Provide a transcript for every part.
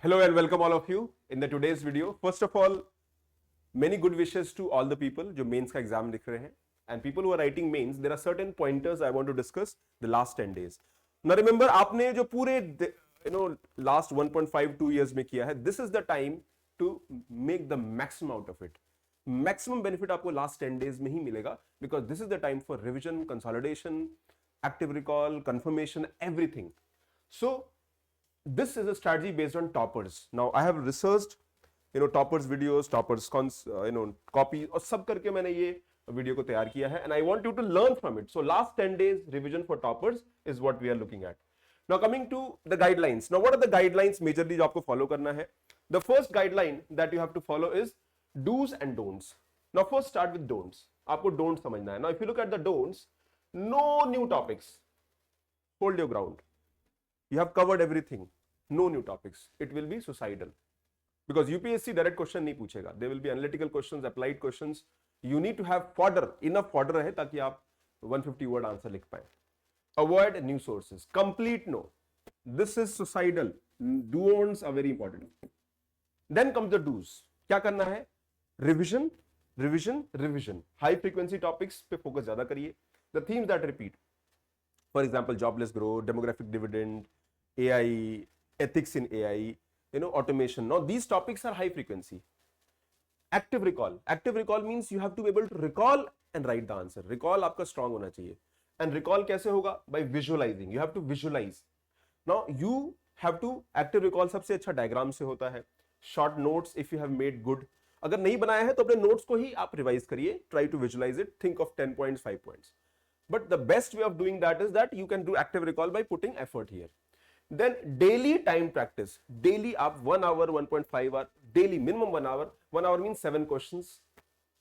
Hello and welcome all of you in the today's video. First of all, many good wishes to all the people जो mains का exam लिख रहे हैं and people who are writing mains. There are certain pointers I want to discuss the last 10 days. Now remember आपने जो पूरे last 1.52 years में किया है, this is the time to make the maximum out of it. Maximum benefit आपको last 10 days में ही मिलेगा because this is the time for revision, consolidation, active recall, confirmation, everything. So this is a strategy based on toppers. Now I have researched toppers videos, toppers copy और सब करके मैंने ये video को तैयार किया है and I want you to learn from it. So last 10 days revision for toppers is what we are looking at. Now coming to the guidelines. Now what are the guidelines majorly जो आपको follow करना है? The first guideline that you have to follow is do's and don'ts. Now first start with don'ts. आपको don't समझना है. Now if you look at the don'ts, no new topics. Hold your ground. You have covered everything. No new topics. It will be suicidal. Because UPSC direct question नहीं पूछेगा. There will be analytical questions, applied questions. You need to have fodder, enough fodder रहे ताकि आप 150 word answer लिख पाए. Avoid new sources. Complete no. This is suicidal. Don'ts are very important. Then comes the do's. क्या करना है? Revision, revision, revision. High frequency topics पे focus ज़्यादा करिए. The themes that repeat. For example, jobless growth, demographic dividend, AI, ethics in AI, automation. Now these topics are high frequency. Active recall. Active recall means you have to be able to recall and write the answer. Recall आपका strong होना चाहिए. And recall कैसे होगा? By visualizing. You have to visualize. Now you have to active recall सबसे अच्छा diagram से होता है. Short notes if you have made good. अगर नहीं बनाया है तो अपने notes को ही आप revise करिए. Try to visualize it. Think of 10 points, 5 points. But the best way of doing that is that you can do active recall by putting effort here. Then daily time practice. Daily आप 1 hour, 1.5 hour, daily minimum 1 hour. 1 hour means 7 questions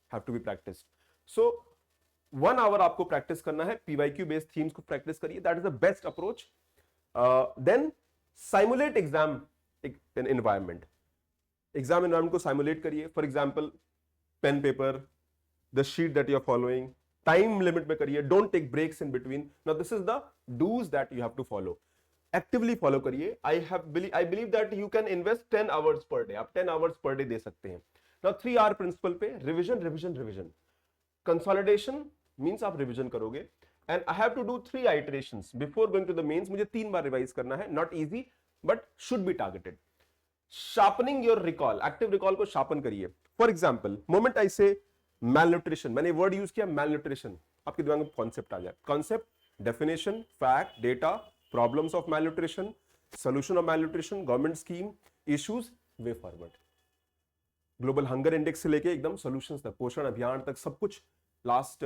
have to be practiced. So 1 hour आपको practice करना है. PYQ based themes को practice करिए. That is the best approach. Then simulate exam environment. Exam environment को simulate करिए. For example, pen paper, the sheet that you are following. Time limit में करिए. Don't take breaks in between. Now this is the do's that you have to follow. Actively follow करिए. I believe that you can invest 10 hours per day. आप 10 hours per day दे सकते हैं. Now 3R principle पे revision, revision, revision. Consolidation means आप revision करोगे. And I have to do 3 iterations before going to the mains. मुझे 3 बार revise करना है. Not easy, but should be targeted. Sharpening your recall. Active recall को sharpen करिए. For example, moment I say malnutrition. मैंने word use किया malnutrition. आपके दिमाग में concept आ जाए. Concept, definition, fact, data, problems of malnutrition, solution of malnutrition, government scheme, issues, way forward. Global hunger index से लेके एकदम solutions तक, पोषण अभियान तक सब कुछ last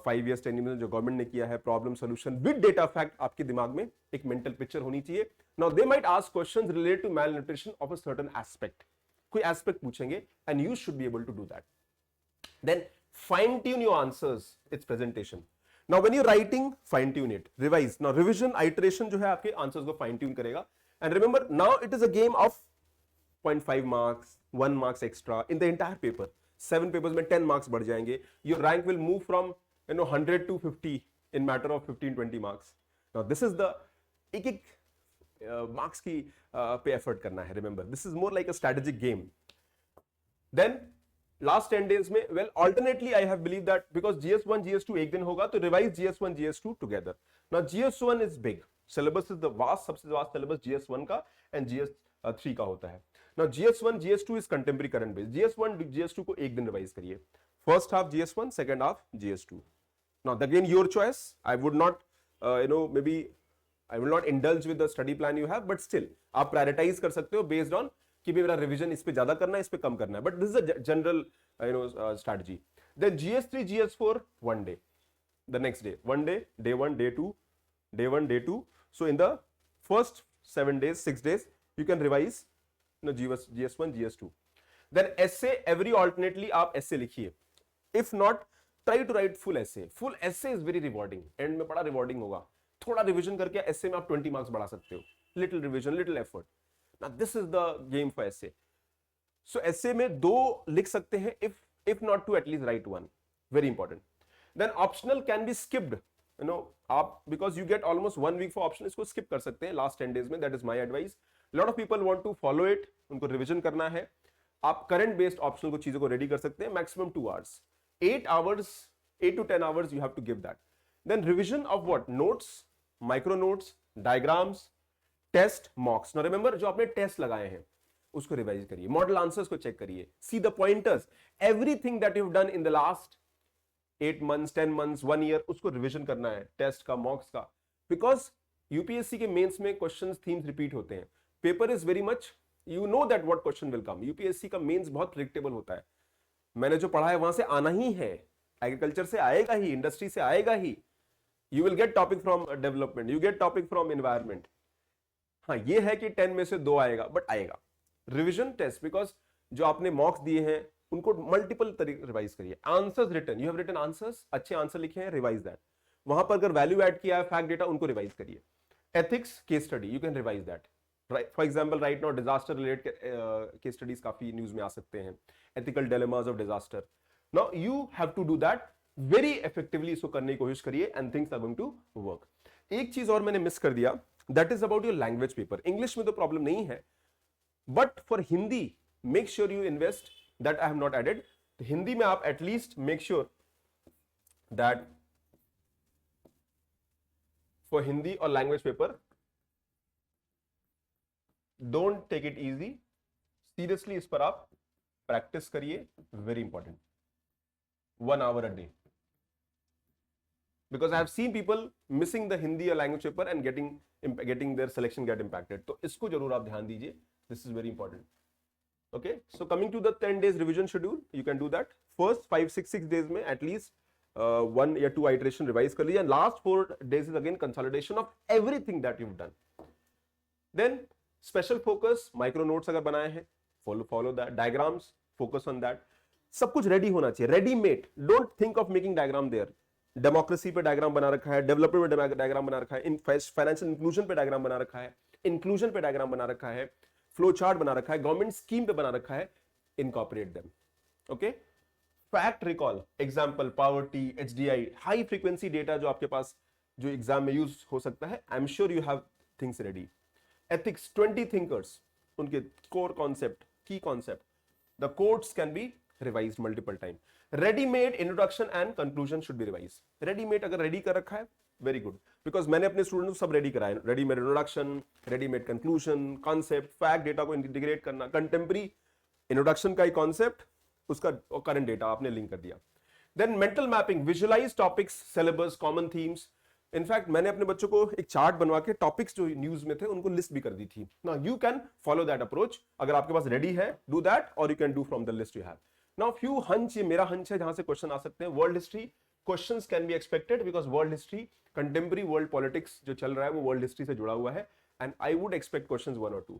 5 years 10 years जो गवर्नमेंट ने किया है, problem solution with data fact आपके दिमाग में एक mental picture होनी चाहिए. Now they might ask questions related to malnutrition of a certain aspect. कोई aspect पूछेंगे and you should be able to do that. Then fine tune your answers. It's presentation. Now when you're writing, fine tune it, revise. Now revision, iteration जो है आपके answers को fine tune करेगा. And remember, now it is a game of 0.5 marks, 1 marks extra in the entire paper. 7 papers में 10 marks बढ़ जाएंगे. Your rank will move from 100 to 50 in matter of 15-20 marks. Now this is the एक marks की पे effort करना है. Remember, this is more like a strategic game. Then last 10 days में well alternately I have believed that because GS1 GS2 एक दिन होगा तो revise GS1 GS2 together. Now GS1 is big. Syllabus is the vast, सबसे vast syllabus GS1 का and GS3 का होता है. Now GS1 GS2 is contemporary current based. GS1 GS2 को एक दिन revise करिए. First half GS1, second half GS2. Now again your choice. I would not maybe I will not indulge with the study plan you have, but still आप prioritize कर सकते हो based on कि मेरा रिवीजन इस पे ज्यादा करना है, इस पे कम करना है. But this is a general strategy. Then GS3 GS4 1 day, the next day 1 day, day 1 day 2, day 1 day 2. So in the first 7 days 6 days you can revise GS1 GS2. Then essay every alternately आप essay लिखिए. If not, try to write full essay. Full essay is very rewarding. And में बड़ा rewarding होगा. थोड़ा revision करके essay में आप 20 marks बढ़ा सकते हो. Little revision, little effort. Now this is the game for essay. So essay में 2 लिख सकते हैं, if not 2 at least write 1. Very important. Then optional can be skipped. आप because you get almost 1 week for optional, इसको skip कर सकते हैं last 10 days में. That is my advice. Lot of people want to follow it, उनको revision करना है। आप करंट बेस्ड ऑप्शनल को चीजों को रेडी कर सकते हैं maximum 2 hours, 8 hours, 8 to 10 hours you have to give that. Then revision of what? Notes, micro notes, diagrams, test, mocks. Now remember जो आपने टेस्ट लगाए हैं उसको रिवाइज करिए, मॉडल आंसर्स को चेक करिए, see the pointers, everything that you have done in the last 8 months, 10 months, 1 year, उसको revision करना है, टेस्ट का, मॉक्स का, बिकॉज यूपीएससी के मेंस में क्वेश्चंस थीम्स रिपीट होते हैं, paper is very much, you know that what question will come. UPSC का मेंस बहुत प्रेडिक्टेबल होता है, मैंने जो पढ़ा है वहां से आना ही है, एग्रीकल्चर से आएगा ही, इंडस्ट्री से आएगा ही, you will get topic from development, you get topic from environment. हाँ ये है कि 10 में से 2 आएगा, बट आएगा। रिविजन टेस्ट, बिकॉज जो आपने मॉक्स दिए हैं उनको मल्टीपल तरीके रिवाइज करिए। Answers written, you have written answers, अच्छे आंसर लिखे हैं, रिवाइज दैट। वहां पर अगर वैल्यू ऐड किया है, फैक्ट डेटा, उनको रिवाइज करिए। Ethics case study, you can revise that. For example right now disaster related case studies काफी न्यूज में आ सकते हैं, ethical dilemmas of disaster. Now you have to do that very effectively, इसको करने की कोशिश करिए and things are going to work. एक चीज और मैंने मिस कर दिया, that is about your language paper. English में तो प्रॉब्लम नहीं है, but for Hindi make sure you invest, that I have not added. Hindi में आप at least make sure that for Hindi और language paper don't take it easy, seriously इस पर आप प्रैक्टिस करिए, very important, 1 hour a day, because I have seen people missing the Hindi or language paper and getting their selection get impacted. तो इसको जरूर आप ध्यान दीजिए, this is very important. Okay, so coming to the 10 days revision schedule, you can do that. First 5-6 days में at least 1 या 2 iteration revise कर लीजिए, and last 4 days is again consolidation of everything that you've done. Then special focus, micro notes अगर बनाए हैं, follow that, diagrams, focus on that. सब कुछ ready होना चाहिए, ready made, don't think of making diagram there. Democracy पे diagram बना रखा है, डेवलपमेंट पे डायग्राम बना रखा है, फाइनेंशियल इंक्लूजन पे डायग्राम बना रखा है, इंक्लूजन पे डायग्राम बना रखा है, फ्लो चार्ट बना रखा है, गवर्नमेंट स्कीम पे बना रखा है, incorporate them. Okay, fact recall, example poverty, HDI, high frequency data जो आपके पास जो एग्जाम में यूज हो सकता है, I am sure you have things ready. Ethics, 20 thinkers, उनके कोर कॉन्सेप्ट, की concept, the quotes can be revised multiple time. Ready-made introduction and conclusion should be revised. Ready-made अगर ready कर रखा है, very good. Because मैंने अपने students को सब रेडी कराया, ready-made introduction, ready-made conclusion, concept, fact, data को इंटीग्रेट करना, contemporary introduction का ही concept, उसका current data आपने लिंक कर दिया. Then mental mapping, visualize topics, syllabus, common themes. In fact मैंने अपने बच्चों को एक चार्ट बनवा के टॉपिक्स जो न्यूज में थे उनको लिस्ट भी कर दी थी। Now you can follow that approach, अगर आपके पास रेडी है, डू दैट, और you can do from the list you have. Now few hunch, ये मेरा हंच है जहां से क्वेश्चन आ सकते हैं। World history questions can be expected, because world history, contemporary world politics जो चल रहा है वो वर्ल्ड हिस्ट्री से जुड़ा हुआ है, and I would expect questions 1 or 2।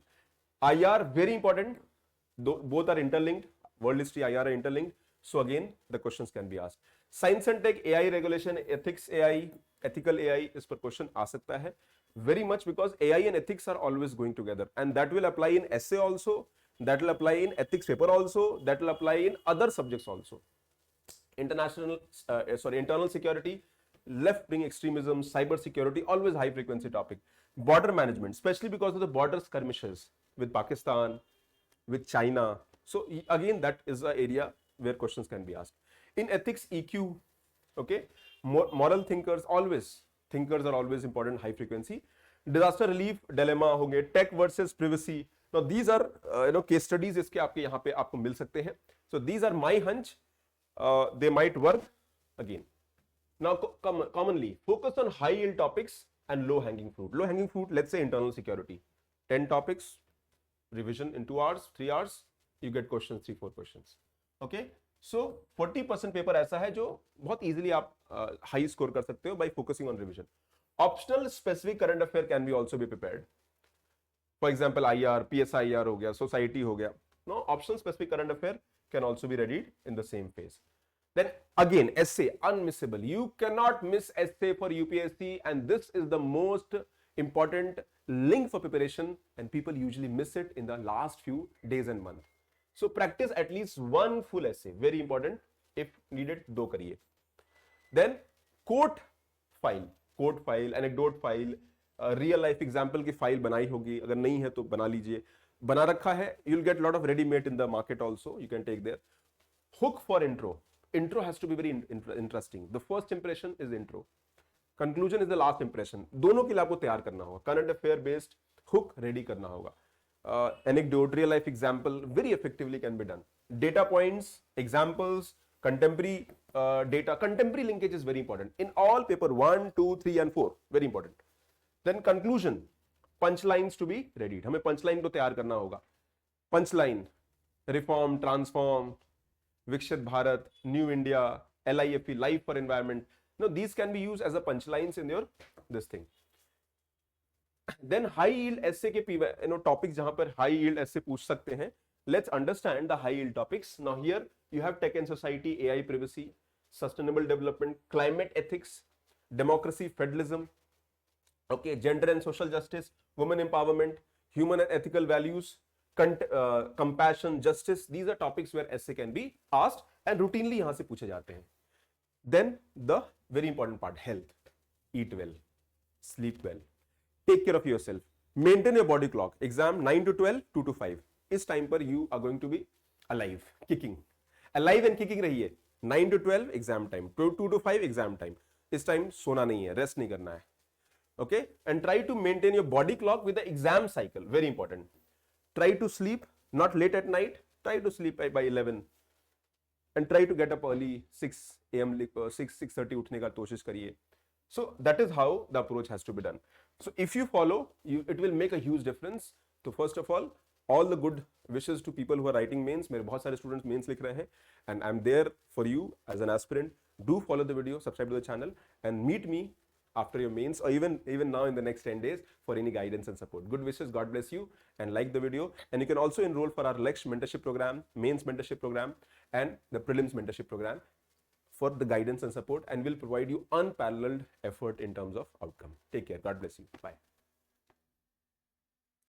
IR very important, both are interlinked, world history, IR are interlinked, so again the questions can be asked. Science and tech, AI regulation, ethics AI, ethical AI, इस पर question आ सकता है very much, because AI and ethics are always going together, and that will apply in essay also, that will apply in ethics paper also, that will apply in other subjects also. Internal security, left-wing extremism, cyber security, always high frequency topic. Border management, especially because of the border skirmishes with Pakistan, with China. So again, that is the area where questions can be asked. In ethics, EQ, okay, moral thinkers are always important, high frequency. Disaster relief dilemma होंगे, tech versus privacy. Now these are case studies इसके आपके यहाँ पे आपको मिल सकते हैं. So these are my hunch. They might work again. Now commonly focus on high yield topics and low hanging fruit. Low hanging fruit, let's say internal security. 10 topics, revision in 2 hours, 3 hours, you get questions, 3-4 questions. Okay, so 40% paper ऐसा है जो बहुत easily आप high score कर सकते हो by focusing on revision. Optional specific current affair can be also be prepared. For example, IR, PSIR हो गया, society हो गया. No, optional specific current affair can also be readied in the same phase. Then again, essay, unmissable. You cannot miss essay for UPSC, and this is the most important link for preparation, and people usually miss it in the last few days and months. So practice at least one full essay, very important. If needed, दो करिए. Then quote file, anecdote file, real life example की file बनाई होगी, अगर नहीं है तो बना लीजिए, बना रखा है, you will get lot of readymade in the market also, you can take there. Hook for intro. Intro has to be very interesting. The first impression is intro. Conclusion is the last impression. दोनों के लिए आपको तैयार करना होगा. Current affair based hook ready करना होगा. Anecdote, real life example very effectively can be done. Data points, examples, contemporary data. Contemporary linkage is very important in all paper 1, 2, 3 and 4. Very important. Then conclusion. Punchlines to be ready. हमें punchline को तैयार करना होगा. Punchline, reform, transform, Vikshit Bharat, New India, LIFE, Life for Environment. No, these can be used as a punchlines in your this thing. Then high yield essay के topics जहां पर high yield essay पूछ सकते हैं. Let's understand the high yield topics. Now here you have tech and society, AI privacy, sustainable development, climate ethics, democracy, federalism, okay, gender and social justice, women empowerment, human and ethical values, compassion, justice. These are topics where essay can be asked and routinely यहाँ से पूछे जाते हैं. Then the very important part, health. Eat well, sleep well, take care of yourself, maintain your body clock. Exam 9 to 12, 2 to 5. इस time पर you are going to be alive, kicking, alive and kicking रहिए. 9 to 12 exam time, 2 to 5 exam time. इस time सोना नहीं है, rest नहीं करना है. Okay, and try to maintain your body clock with the exam cycle. Very important. Try to sleep not late at night. Try to sleep by 11 and try to get up early 6 a.m. 6:30 उठने का कोशिश करिए. So that is how the approach has to be done. So if you follow, it will make a huge difference. So first of all the good wishes to people who are writing mains. मेरे बहुत सारे students mains लिख रहे हैं and I'm there for you as an aspirant. Do follow the video, subscribe to the channel and meet me after your mains or even now in the next 10 days for any guidance and support. Good wishes, God bless you, and like the video. And you can also enroll for our Lex mentorship program, mains mentorship program and the prelims mentorship program for the guidance and support, and will provide you unparalleled effort in terms of outcome. Take care. God bless you. Bye.